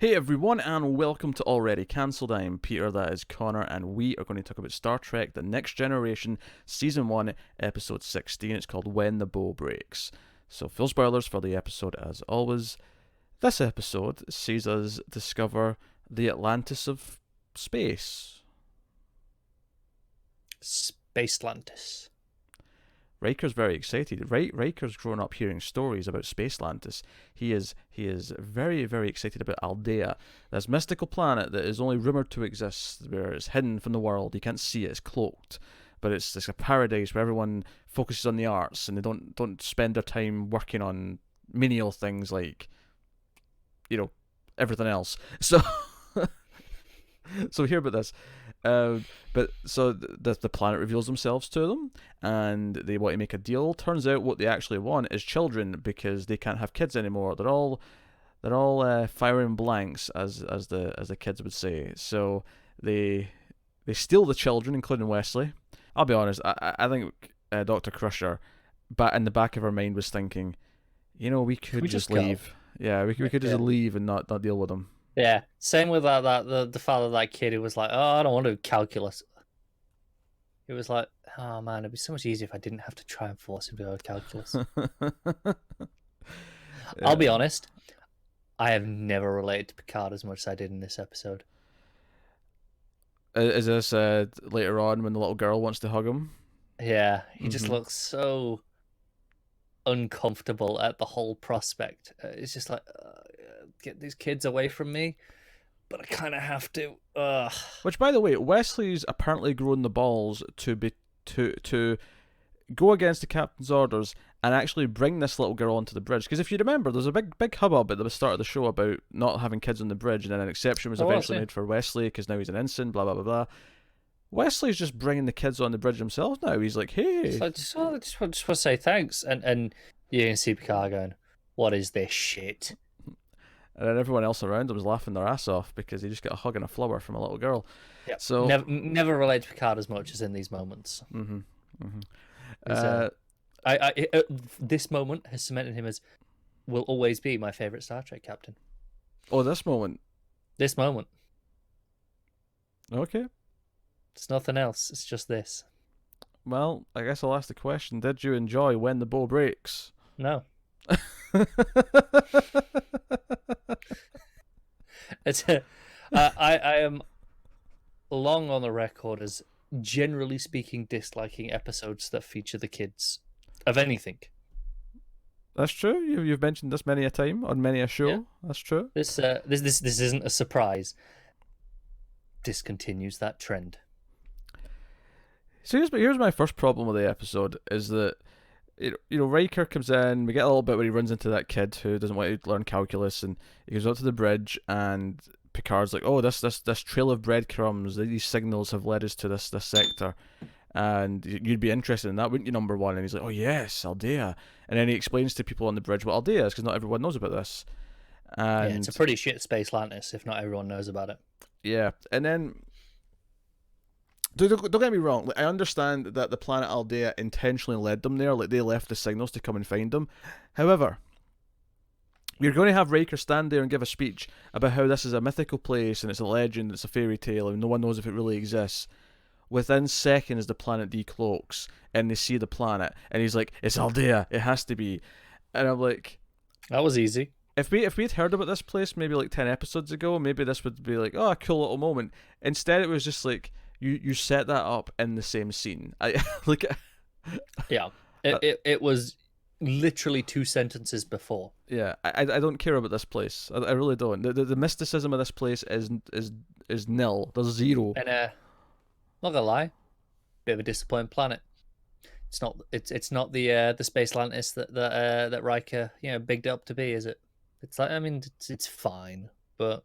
Hey everyone, and welcome to Already Cancelled. I'm Peter, that is Connor, and we are going to talk about Star Trek The Next Generation, Season 1, Episode 16. It's called When the Bough Breaks. So, full spoilers for the episode as always. This episode sees us discover the Atlantis of space. Spacelantis. Riker's very excited. Riker's grown up hearing stories about Spacelantis. He is very, very excited about Aldea, this mystical planet that is only rumoured to exist, where it's hidden from the world. You can't see it, it's cloaked. But it's a paradise where everyone focuses on the arts and they don't spend their time working on menial things like, everything else. So we hear about this. But the planet reveals themselves to them, and they want to make a deal. Turns out what they actually want is children, because they can't have kids anymore. They're all firing blanks, as the kids would say. So they steal the children, including Wesley. I'll be honest. I think Dr. Crusher, but in the back of her mind, was thinking, we could just leave. Yeah, we could just leave and not deal with them. Yeah, same with the father of that kid who was like, oh, I don't want to do calculus. It was like, oh man, it'd be so much easier if I didn't have to try and force him to go to calculus. I'll be honest, I have never related to Picard as much as I did in this episode. Is this later on when the little girl wants to hug him? Yeah, he just looks so uncomfortable at the whole prospect. It's just like, get these kids away from me, but I kind of have to. Which, by the way, Wesley's apparently grown the balls to go against the captain's orders and actually bring this little girl onto the bridge. Because if you remember, there's a big hubbub at the start of the show about not having kids on the bridge, and then an exception was eventually made for Wesley because now he's an ensign. Blah blah blah blah. Wesley's just bringing the kids on the bridge himself now. He's like, hey. So I just want to say thanks. And you can see Picard going, what is this shit? And then everyone else around him was laughing their ass off because he just got a hug and a flower from a little girl. Yeah. So never relate to Picard as much as in these moments. This moment has cemented him as will always be my favorite Star Trek captain. Oh, this moment. This moment. Okay. It's nothing else. It's just this. Well, I guess I'll ask the question: did you enjoy When the Bough Breaks? No. I am long on the record as generally speaking disliking episodes that feature the kids of anything. That's true. You've mentioned this many a time on many a show. Yeah. That's true. This isn't a surprise. This continues that trend. So here's my first problem with the episode is that Riker comes in. We get a little bit where he runs into that kid who doesn't want to learn calculus, and he goes up to the bridge, and Picard's like, "Oh, this trail of breadcrumbs. These signals have led us to this sector, and you'd be interested in that, wouldn't you, number one?" And he's like, "Oh yes, Aldea." And then he explains to people on the bridge what Aldea is, because not everyone knows about this. And it's a pretty shit Spacelantis if not everyone knows about it. Yeah, and then. Don't get me wrong. I understand that the planet Aldea intentionally led them there. Like, they left the signals to come and find them. However, you're going to have Riker stand there and give a speech about how this is a mythical place and it's a legend, it's a fairy tale, and no one knows if it really exists. Within seconds, the planet decloaks and they see the planet, and he's like, "It's Aldea. It has to be." And I'm like, that was easy. If we'd heard about this place maybe like 10 episodes ago, maybe this would be like, oh, a cool little moment. Instead, it was just like, You set that up in the same scene. Yeah, it was literally 2 sentences before. Yeah, I don't care about this place. I really don't. The mysticism of this place is nil. There's zero. And not gonna lie, bit of a disappointing planet. It's not the Spacelantis that Riker bigged up to be, is it? It's like, I mean, it's fine, but.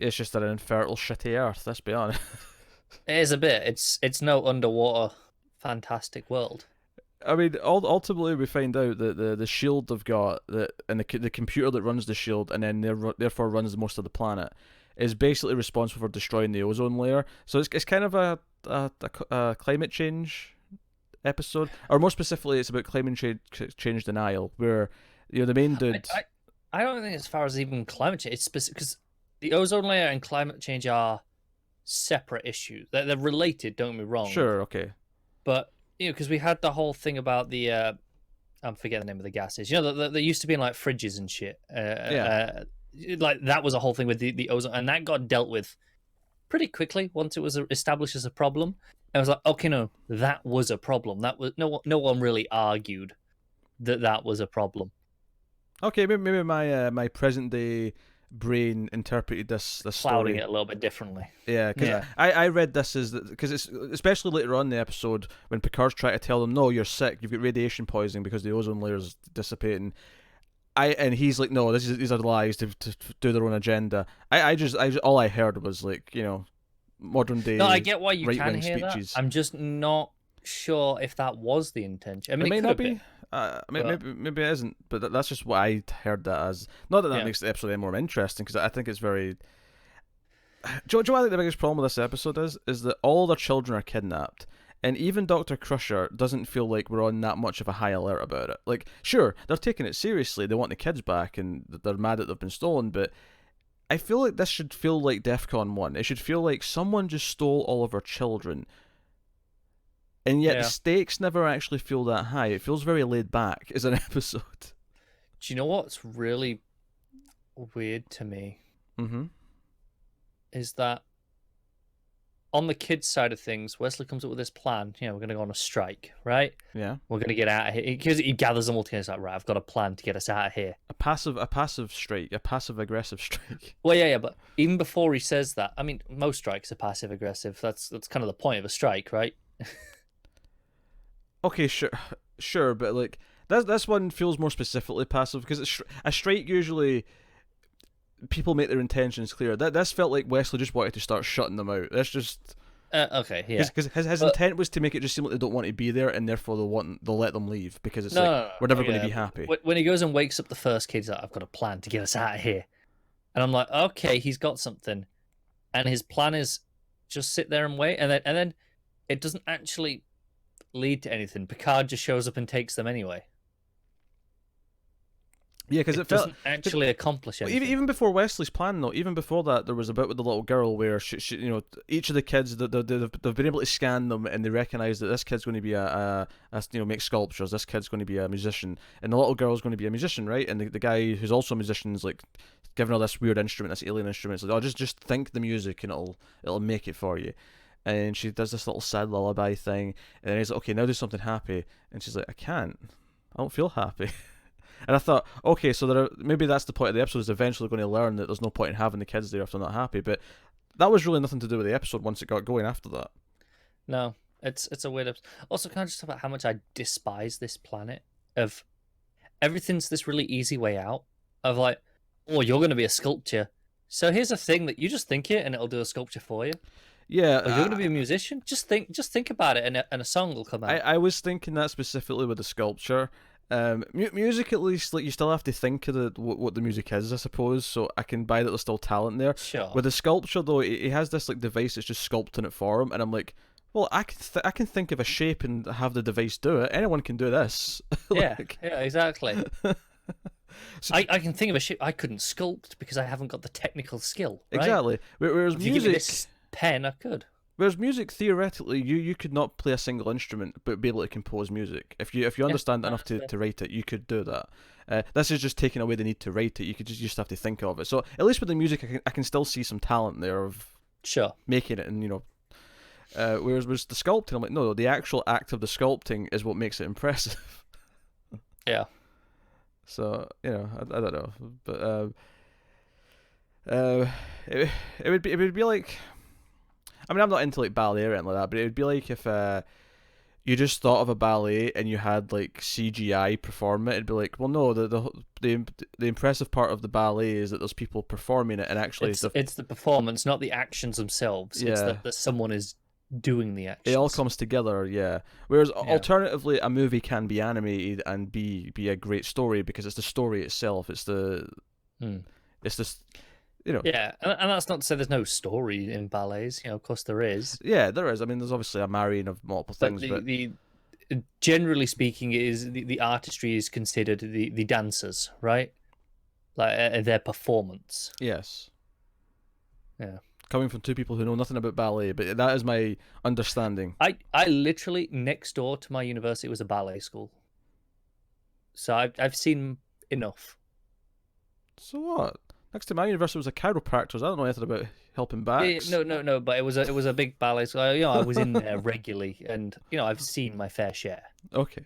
It's just an infertile, shitty Earth. Let's be honest. It is a bit. It's no underwater, fantastic world. I mean, ultimately, we find out that the shield they've got, and the computer that runs the shield, and then therefore runs most of the planet, is basically responsible for destroying the ozone layer. So it's kind of a climate change episode, or more specifically, it's about climate change denial, where the main dude. I don't think as far as even climate change, it's specific because the ozone layer and climate change are separate issues. They're related. Don't get me wrong. Sure, okay. But because we had the whole thing about the I'm forgetting the name of the gases. They used to be in like fridges and shit. Yeah. Like that was a whole thing with the ozone, and that got dealt with pretty quickly once it was established as a problem. I was like, okay, no, that was a problem. That was no one really argued that was a problem. Okay, maybe my present day brain interpreted this Clouding story. it a little bit differently. Yeah, because I read this as because it's especially later on in the episode when Picard's trying to tell them, no, you're sick, you've got radiation poisoning because the ozone layer's dissipating. And he's like, no, these are lies to do their own agenda. I just all I heard was like, modern day. No, I get why you right-wing can hear speeches. that. I'm just not sure if that was the intention. I mean, it may could not have be. been. Maybe it isn't, but that's just what I heard that as. Not that Yeah. makes the episode any more interesting, because I think it's very. Do you know what I think the biggest problem with this episode is that all their children are kidnapped, and even Dr. Crusher doesn't feel like we're on that much of a high alert about it. Like, sure, they're taking it seriously, they want the kids back, and they're mad that they've been stolen, but I feel like this should feel like DEFCON 1. It should feel like someone just stole all of our children. And yet the stakes never actually feel that high. It feels very laid back as an episode. Do you know what's really weird to me? Mm-hmm. Is that on the kids' side of things, Wesley comes up with this plan. We're going to go on a strike, right? Yeah. We're going to get out of here. Because he gathers them all together. He's like, right, I've got a plan to get us out of here. A passive strike, a passive-aggressive strike. Well, yeah, but even before he says that, I mean, most strikes are passive-aggressive. That's kind of the point of a strike, right? Okay, sure, but like this one feels more specifically passive because a strike usually people make their intentions clear. This felt like Wesley just wanted to start shutting them out. That's just okay, yeah. Because his intent was to make it just seem like they don't want to be there, and therefore they'll let them leave because it's we're never going to be happy. When he goes and wakes up the first kid, he's like, I've got a plan to get us out of here, and I'm like, okay, he's got something, and his plan is just sit there and wait, and then it doesn't actually lead to anything. Picard just shows up and takes them anyway. Yeah, because it doesn't actually accomplish anything. Even before Wesley's plan, though, even before that, there was a bit with the little girl where she each of the kids they've been able to scan them and they recognise that this kid's going to be make sculptures. This kid's going to be a musician, and the little girl's going to be a musician, right? And the guy who's also a musician is like giving her this weird instrument, this alien instrument. It's like, just think the music and it'll make it for you. And she does this little sad lullaby thing, and then he's like, okay, now do something happy, and she's like, I can't, I don't feel happy. And I thought, okay, so maybe that's the point of the episode, is eventually going to learn that there's no point in having the kids there if they're not happy. But that was really nothing to do with the episode once it got going after that. No, it's a weird episode. Also, can I just talk about how much I despise this planet? Of everything's this really easy way out. Of like, oh, you're going to be a sculpture. So here's a thing that you just think it and it'll do a sculpture for you. Yeah, you're going to be a musician. Just think about it, and a song will come out. I was thinking that specifically with the sculpture. Music, at least, like you still have to think of what the music is, I suppose. So I can buy that there's still talent there. Sure. With the sculpture, though, he has this like device that's just sculpting it for him, and I'm like, well, I can think of a shape and have the device do it. Anyone can do this. Yeah, exactly. So, I can think of a shape I couldn't sculpt because I haven't got the technical skill. Right? Exactly. Whereas if music, you give me this pen, I could. Whereas music, theoretically, you could not play a single instrument but be able to compose music. If you understand enough to write it, you could do that. This is just taking away the need to write it. You could just have to think of it. So at least with the music, I can still see some talent there of making it, and whereas the sculpting, I'm like, no, the actual act of the sculpting is what makes it impressive. Yeah. So I don't know, but it would be like. I mean, I'm not into like ballet or anything like that, but it would be like if you just thought of a ballet and you had like CGI perform it. It'd be like, well, no, the impressive part of the ballet is that there's people performing it, and actually it's the performance, not the actions themselves. Yeah. It's that someone is doing the actions. It all comes together, yeah. Whereas alternatively, a movie can be animated and be a great story because it's the story itself. It's it's this. Yeah, and that's not to say there's no story in ballets. Of course there is. Yeah, there is. I mean, there's obviously a marrying of multiple things, but generally speaking, it is the artistry is considered the dancers, right? like their performance. Yes. Yeah. Coming from two people who know nothing about ballet, but that is my understanding. I literally, next door to my university was a ballet school. So I've seen enough. So what? Next to my university was a chiropractor. I don't know anything about helping backs. No. But it was a big ballet school. I was in there regularly, and I've seen my fair share. Okay.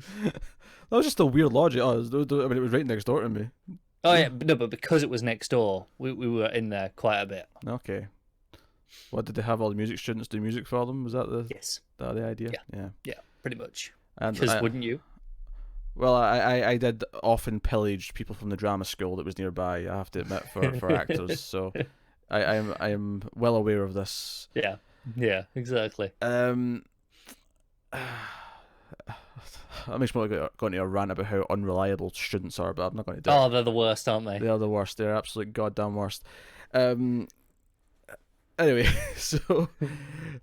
That was just a weird logic. I mean, it was right next door to me. Oh yeah, but because it was next door, we were in there quite a bit. Okay. What, did they have all the music students do music for them? Was that the idea? Yeah, pretty much. And Because wouldn't you? Well, I did often pillage people from the drama school that was nearby, I have to admit, for actors. So I am well aware of this. Yeah, exactly. That makes me want to go into a rant about how unreliable students are, but I'm not going to do it. Oh, they're the worst, aren't they? They are the worst. They're absolute goddamn worst. Anyway, so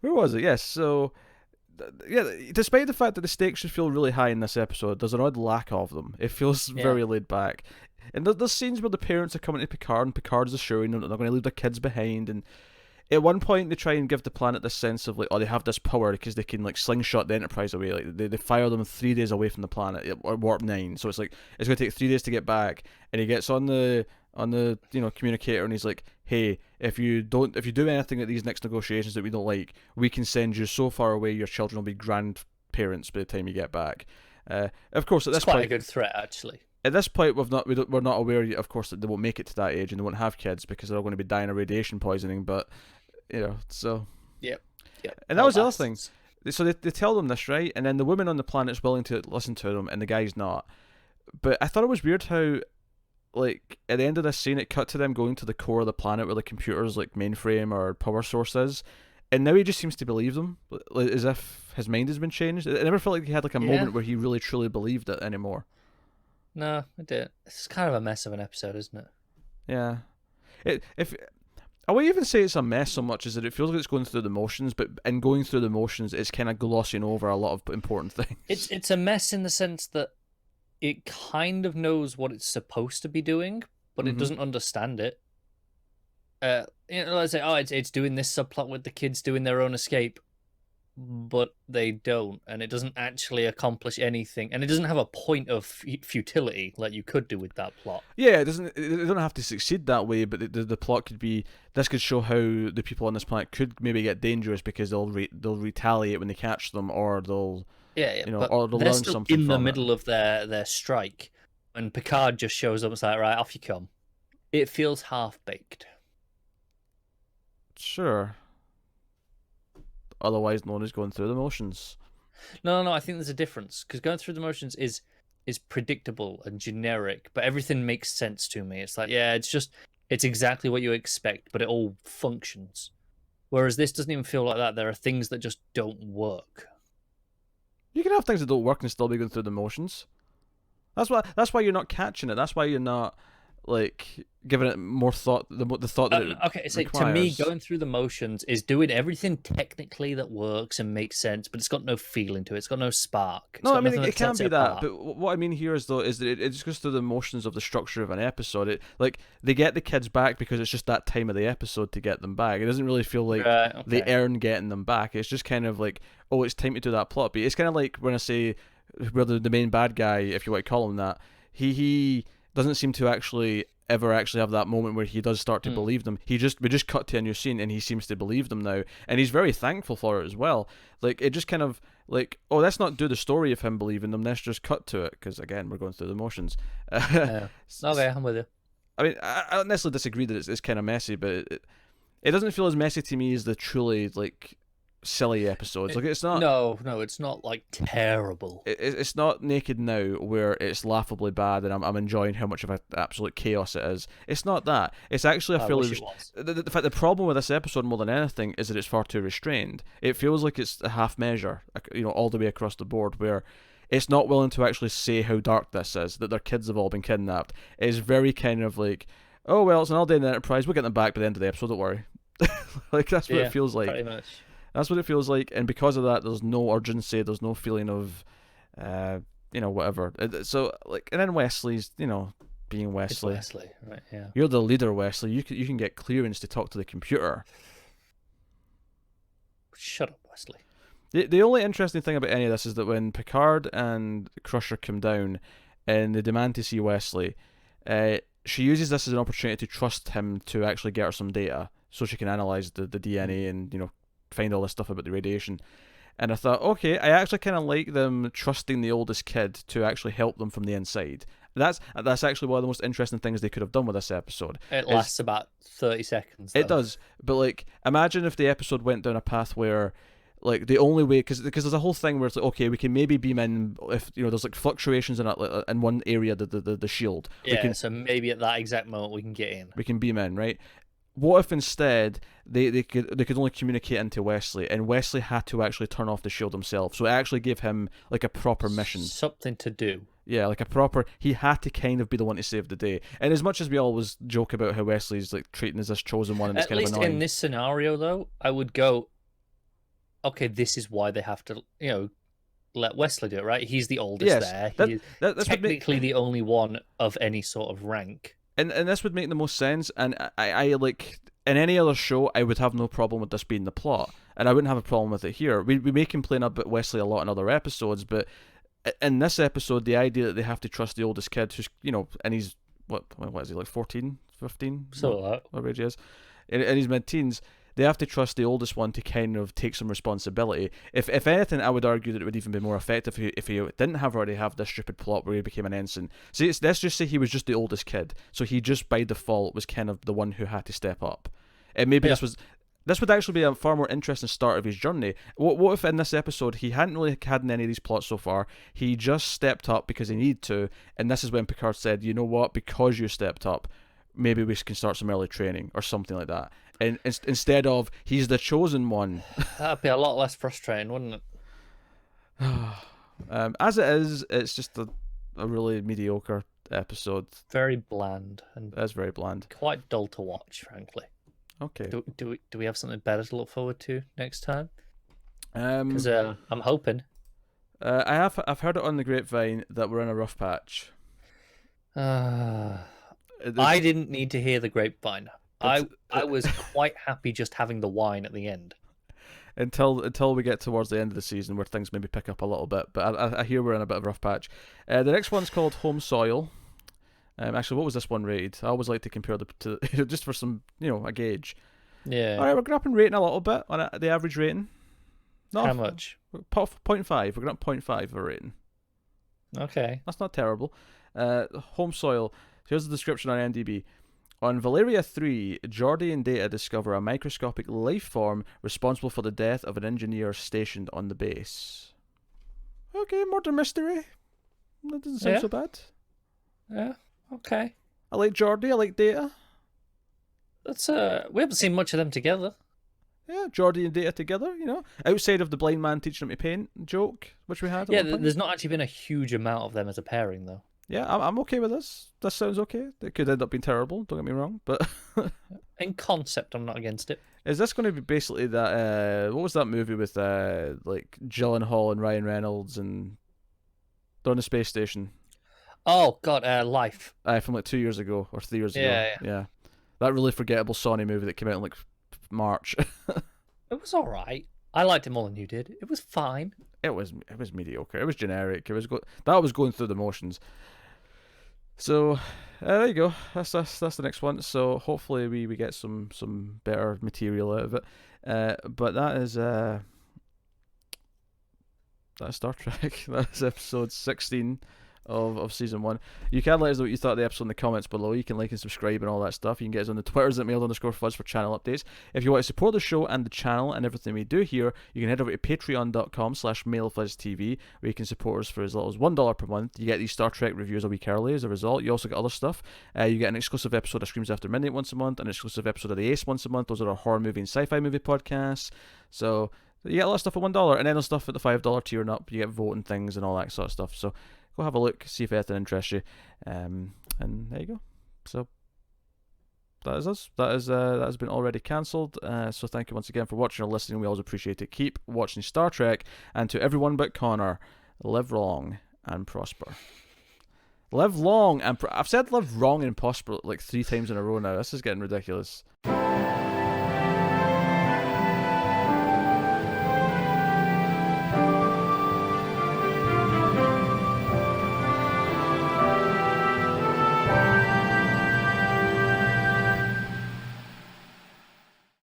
where was it? Yes, so yeah. Despite the fact that the stakes should feel really high in this episode, there's an odd lack of them. It feels very laid back, and there's scenes where the parents are coming to Picard, and Picard's assuring them that they're going to leave their kids behind, and at one point they try and give the planet this sense of like, oh, they have this power because they can like slingshot the Enterprise away. Like they fire them 3 days away from the planet, or warp 9. So it's like it's going to take 3 days to get back, and he gets on the communicator, and he's like, hey, if you do anything at these next negotiations that we don't like, we can send you so far away your children will be grandparents by the time you get back. Of course, at this point, quite a good threat, actually. At this point, we're not aware yet, of course, that they won't make it to that age and they won't have kids because they're all going to be dying of radiation poisoning. But so yep. And that was the other thing. So they tell them this, right, and then the woman on the planet's willing to listen to them, and the guy's not. But I thought it was weird how, like, at the end of this scene, it cut to them going to the core of the planet where the computer's like mainframe or power source is, and now he just seems to believe them, like, as if his mind has been changed. I never felt like he had like a moment where he really truly believed it anymore. No, I didn't. It's kind of a mess of an episode, isn't it? Yeah. I wouldn't even say it's a mess so much as that it feels like it's going through the motions, but in going through the motions, it's kind of glossing over a lot of important things. It's a mess in the sense that it kind of knows what it's supposed to be doing, but it doesn't understand it. Let's say, it's doing this subplot with the kids doing their own escape, but they don't, and it doesn't actually accomplish anything, and it doesn't have a point of futility like you could do with that plot. Yeah, it don't have to succeed that way, but the plot could be, this could show how the people on this planet could maybe get dangerous because they'll retaliate when they catch them, or they'll or they'll they're learn still something in the from middle of their strike, and Picard just shows up and is like, right, off you come. It feels half baked. Sure. Otherwise known as going through the motions. No, I think there's a difference, because going through the motions is predictable and generic, but everything makes sense to me. It's like, it's exactly what you expect, but it all functions. Whereas this doesn't even feel like that. There are things that just don't work. You can have things that don't work and still be going through the motions. That's why you're not catching it. That's why you're not like giving it more thought. The thought that it okay, so requires. To me, going through the motions is doing everything technically that works and makes sense, but it's got no feeling to it. It's got no spark. No, I mean it can be that. But what I mean here is that it just goes through the motions of the structure of an episode. Like they get the kids back because it's just that time of the episode to get them back. It doesn't really feel like they earn getting them back. It's just kind of like, oh, it's time to do that plot beat. It's kind of like when I say where the main bad guy, if you want to call him that, he doesn't seem to ever actually have that moment where he does start to believe them. We just cut to a new scene and he seems to believe them now, and he's very thankful for it as well. Like it just kind of like, oh, let's not do the story of him believing them. Let's just cut to it, because again, we're going through the motions. Okay, I'm with you. I mean, I don't necessarily disagree that it's kind of messy, but it doesn't feel as messy to me as the truly like silly episodes. Like it's not. No, it's not like terrible. It's not Naked Now where it's laughably bad and I'm enjoying how much of an absolute chaos it is. It's not that. It's actually a fairly. The fact the problem with this episode more than anything is that it's far too restrained. It feels like it's a half measure, all the way across the board, where it's not willing to actually say how dark this is, that their kids have all been kidnapped. It's very kind of like, oh well, it's an all day in the Enterprise. We'll get them back by the end of the episode. Don't worry. Like that's what it feels like. Pretty much. That's what it feels like, and because of that, there's no urgency, there's no feeling of whatever. So like, and then Wesley's, being Wesley. It's Wesley, right? Yeah. You're the leader, Wesley. You can get clearance to talk to the computer. Shut up, Wesley. The only interesting thing about any of this is that when Picard and Crusher come down and they demand to see Wesley, she uses this as an opportunity to trust him to actually get her some data so she can analyze the DNA and, find all this stuff about the radiation. And I thought, okay, I actually kind of like them trusting the oldest kid to actually help them from the inside. That's actually one of the most interesting things they could have done with this episode. It lasts about 30 seconds, though. It does, but like, imagine if the episode went down a path where, like, the only way, because there's a whole thing where it's like, okay, we can maybe beam in if there's like fluctuations in one area, the shield. Yeah, so maybe at that exact moment we can get in. We can beam in, right? What if instead they could only communicate into Wesley, and Wesley had to actually turn off the shield himself? So it actually gave him like a proper mission, something to do. Yeah, like he had to kind of be the one to save the day. And as much as we always joke about how Wesley's like treated as this chosen one, and it's kind of annoying. At least in this scenario, though, I would go, okay, this is why they have to, let Wesley do it, right? He's the oldest there. That's technically the only one of any sort of rank. And this would make the most sense. And I like, in any other show, I would have no problem with this being the plot. And I wouldn't have a problem with it here. We may complain about Wesley a lot in other episodes, but in this episode, the idea that they have to trust the oldest kid, who's, and he's, what is he, like 14, 15? So what age he is? In his mid-teens, they have to trust the oldest one to kind of take some responsibility. If anything, I would argue that it would even be more effective if he didn't already have this stupid plot where he became an ensign. See, let's just say he was just the oldest kid, so he just by default was kind of the one who had to step up. And maybe this would actually be a far more interesting start of his journey. What if in this episode he hadn't really had any of these plots so far, he just stepped up because he needed to, and this is when Picard said, you know what, because you stepped up, maybe we can start some early training or something like that. And instead of, he's the chosen one. That'd be a lot less frustrating, wouldn't it? As it is, it's just a really mediocre episode. Very bland. It's very bland. Quite dull to watch, frankly. Okay. Do we have something better to look forward to next time? Because I'm hoping. I've heard it on the grapevine that we're in a rough patch. I didn't need to hear the grapevine. I was quite happy just having the wine at the end. Until we get towards the end of the season where things maybe pick up a little bit. But I hear we're in a bit of a rough patch. The next one's called Home Soil. Actually, what was this one rated? I always like to compare to just for some, a gauge. Yeah. All right, we're going up in rating a little bit on the average rating. How much? 0.5. We're going up 0.5 for rating. Okay. That's not terrible. Home Soil. Here's the description on IMDb. On Valeria 3, Geordi and Data discover a microscopic life form responsible for the death of an engineer stationed on the base. Okay, murder mystery. That doesn't sound so bad. Yeah. Okay. I like Geordi, I like Data. That's we haven't seen much of them together. Yeah, Geordi and Data together, outside of the blind man teaching them to paint joke, which we had. Yeah, there's not actually been a huge amount of them as a pairing, though. Yeah, I'm okay with this. This sounds okay. It could end up being terrible, don't get me wrong, but in concept, I'm not against it. Is this going to be basically that, what was that movie with, like, Gyllenhaal and Ryan Reynolds and they're on the space station? Oh, God, Life. From like 2 years ago, or 3 years ago. Yeah. That really forgettable Sony movie that came out in like March. It was alright. I liked it more than you did. It was fine. It was mediocre. It was generic. That was going through the motions. So there you go. That's the next one. So hopefully we get some better material out of it. But that's Star Trek. That's episode 16 of season 1. You can let us know what you thought of the episode in the comments below. You can like and subscribe and all that stuff. You can get us on the Twitters at mail_fuzz for channel updates. If you want to support the show and the channel and everything we do here, you can head over to patreon.com/mailfuzztv, where you can support us for as little as $1 per month. You get these Star Trek reviews a week early as a result. You also get other stuff. You get an exclusive episode of Screams After Midnight once a month, an exclusive episode of The Ace once a month. Those are our horror movie and sci-fi movie podcasts. So you get a lot of stuff at $1, and then there's stuff at the $5 tier and up. You get voting things and all that sort of stuff. So go have a look, see if anything interests you, and there you go. So that is us. That has been already cancelled. So thank you once again for watching or listening. We always appreciate it. Keep watching Star Trek, and to everyone but Connor, live long and prosper. Live long and I've said live wrong and prosper like 3 times in a row now. This is getting ridiculous.